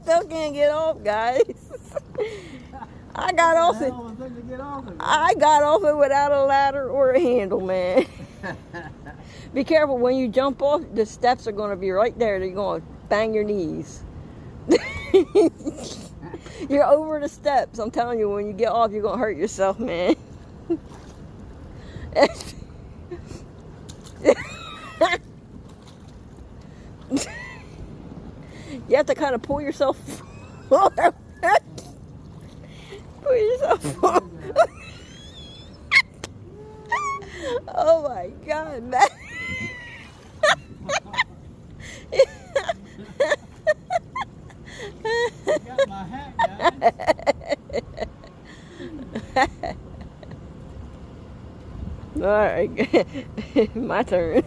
Still can't get off, guys. I got off it. I got off it without a ladder or a handle, man. Be careful when you jump off. The steps are going to be right there. You're going to bang your knees. You're over the steps. I'm telling you, when you get off, you're going to hurt yourself, man. You have to kind of pull yourself forward. Pull yourself forward. Oh my God, man. Got my hat, guys. All right, my turn.